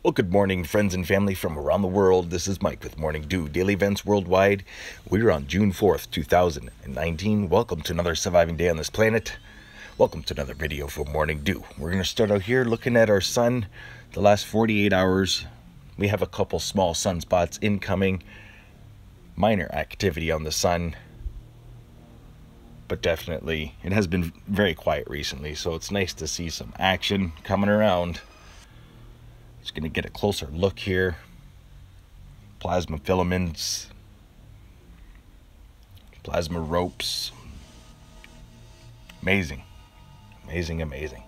Well, good morning, friends and family from around the world. This is Mike with Morning Dew, daily events worldwide. We're on June 4th, 2019. Welcome to another surviving day on this planet. Welcome to another video for Morning Dew. We're going to start out here looking at our sun the last 48 hours. We have a couple small sunspots incoming. Minor activity on the sun. But definitely, it has been very quiet recently, so it's nice to see some action coming around. Just going to get a closer look here. Plasma filaments, plasma ropes. Amazing, amazing, amazing.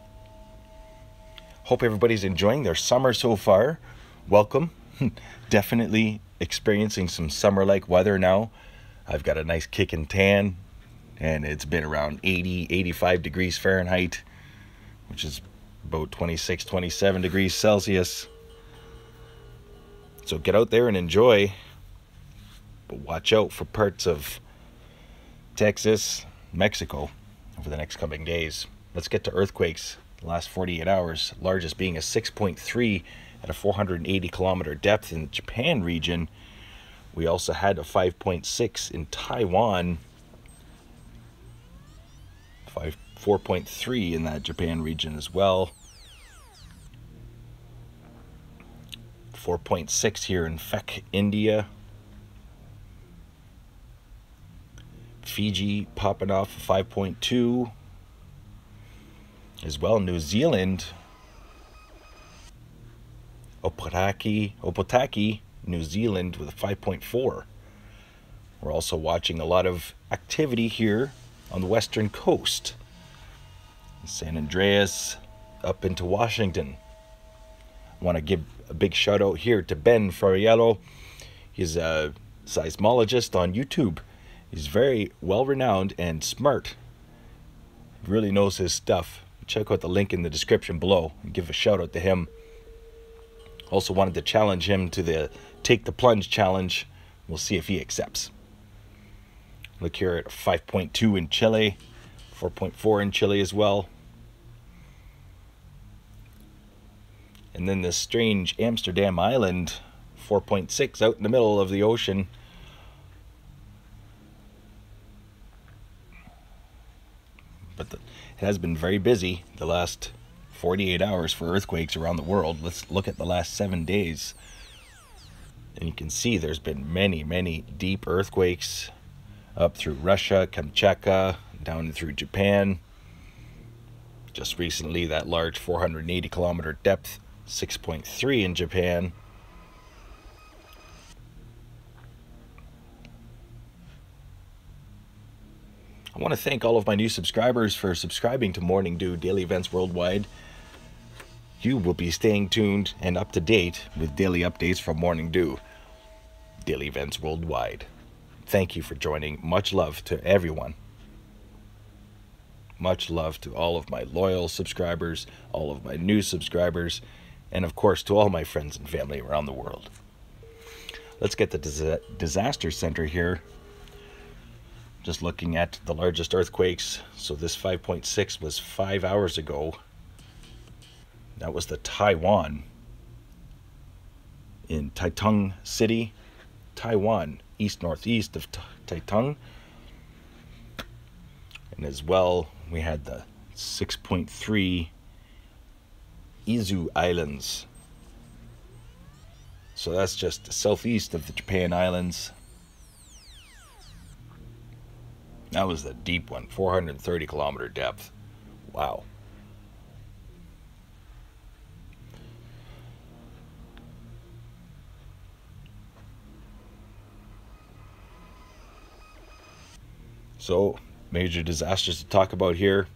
Hope everybody's enjoying their summer so far. Welcome. Definitely experiencing some summer-like weather now. I've got a nice kick and tan, and it's been around 80, 85 degrees Fahrenheit, which is about 26, 27 degrees Celsius. So get out there and enjoy, but watch out for parts of Texas, Mexico over the next coming days. Let's get to earthquakes. The last 48 hours, largest being a 6.3 at a 480 kilometer depth in the Japan region. We also had a 5.6 in Taiwan, 4.3 in that Japan region as well. 4.6 here in Phek, India. Fiji popping off a 5.2 as well. New Zealand, Opotaki, New Zealand with a 5.4. We're also watching a lot of activity here on the western coast. San Andreas up into Washington. I want to give a big shout out here to Ben Fariello. He's a seismologist on YouTube. He's very well renowned and smart. He really knows his stuff. Check out the link in the description below and give a shout out to him. Also wanted to challenge him to the Take the Plunge challenge. We'll see if he accepts. Look here at 5.2 in Chile, 4.4 in Chile as well. And then this strange Amsterdam island, 4.6 out in the middle of the ocean. But it has been very busy the last 48 hours for earthquakes around the world. Let's look at the last 7 days. And you can see there's been many, many deep earthquakes up through Russia, Kamchatka, down through Japan. Just recently, that large 480 kilometer depth, 6.3 in Japan. I want to thank all of my new subscribers for subscribing to Morning Dew Daily Events Worldwide. You will be staying tuned and up to date with daily updates from Morning Dew Daily Events Worldwide. Thank you for joining. Much love to everyone. Much love to all of my loyal subscribers, all of my new subscribers, and of course to all my friends and family around the world. Let's get the disaster center here. Just looking at the largest earthquakes. So this 5.6 was 5 hours ago. That was the Taiwan in Taitung City, Taiwan, east-northeast of Taitung. And as well, we had the 6.3 Izu Islands. So that's just southeast of the Japan Islands. That was the deep one, 430 kilometer depth. Wow. So, major disasters to talk about here.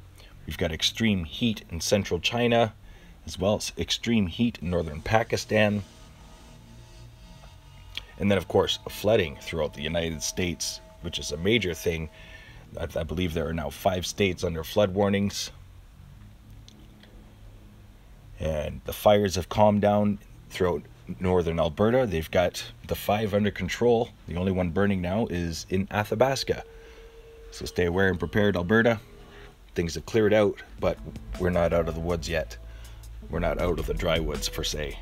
We've got extreme heat in central China, as well as extreme heat in northern Pakistan. And then, of course, flooding throughout the United States, which is a major thing. I believe there are now 5 states under flood warnings. And the fires have calmed down throughout northern Alberta. They've got the 5 under control. The only one burning now is in Athabasca. So stay aware and prepared, Alberta. Things have cleared out, but we're not out of the woods yet. We're not out of the dry woods, per se.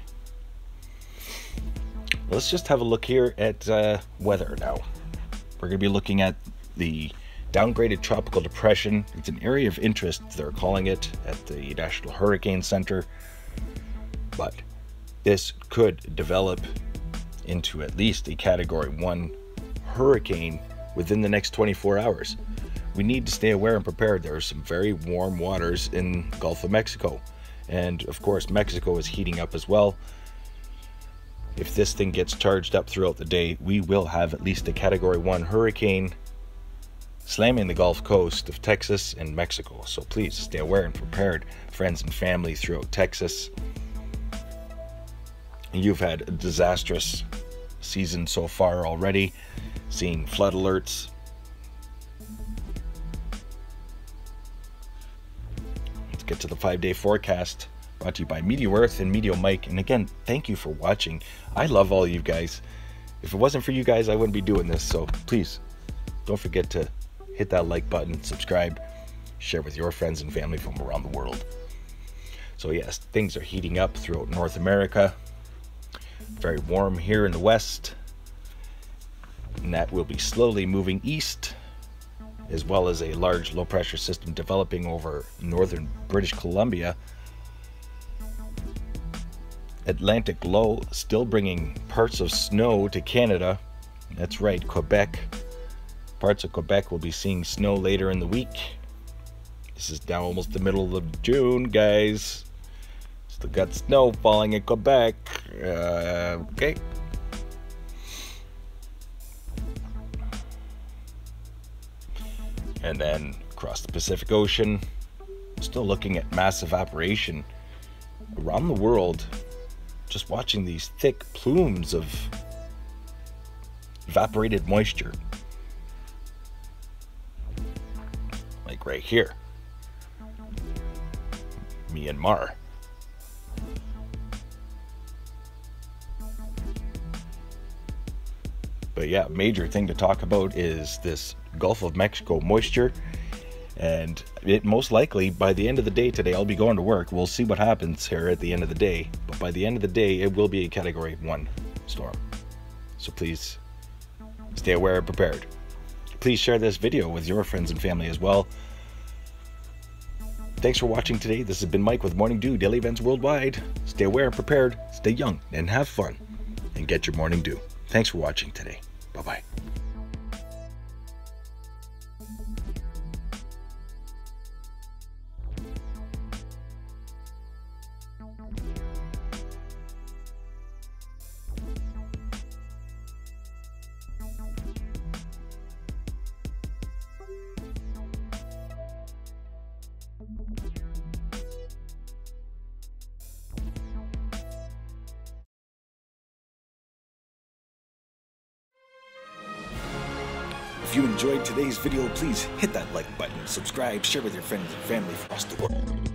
Let's just have a look here at weather now. We're going to be looking at the downgraded tropical depression. It's an area of interest, they're calling it, at the National Hurricane Center. But this could develop into at least a Category 1 hurricane within the next 24 hours. We need to stay aware and prepared. There are some very warm waters in the Gulf of Mexico. And of course, Mexico is heating up as well. If this thing gets charged up throughout the day, we will have at least a Category 1 hurricane slamming the Gulf Coast of Texas and Mexico. So please stay aware and prepared, friends and family throughout Texas. You've had a disastrous season so far already, seeing flood alerts. Let's get to the 5-day forecast. Brought to you by Meteo Earth and Meteo Mike. And again, thank you for watching. I love all you guys. If it wasn't for you guys, I wouldn't be doing this. So please, don't forget to hit that like button, subscribe, share with your friends and family from around the world. So yes, things are heating up throughout North America. Very warm here in the west. And that will be slowly moving east, as well as a large low pressure system developing over northern British Columbia. Atlantic low still bringing parts of snow to Canada. That's right, Quebec. Parts of Quebec will be seeing snow later in the week. This is now almost the middle of June, guys. Still got snow falling in Quebec. Okay. And then across the Pacific Ocean, still looking at mass evaporation around the world. Just watching these thick plumes of evaporated moisture. Like right here. Myanmar. But yeah, major thing to talk about is this Gulf of Mexico moisture. And it most likely, by the end of the day today, I'll be going to work. We'll see what happens here at the end of the day. But by the end of the day, it will be a Category 1 storm. So please stay aware and prepared. Please share this video with your friends and family as well. Thanks for watching today. This has been Mike with Morning Dew Daily Events Worldwide. Stay aware and prepared. Stay young and have fun. And get your Morning Dew. Thanks for watching today. Bye-bye. If you enjoyed today's video, please hit that like button, subscribe, share with your friends and family across the world.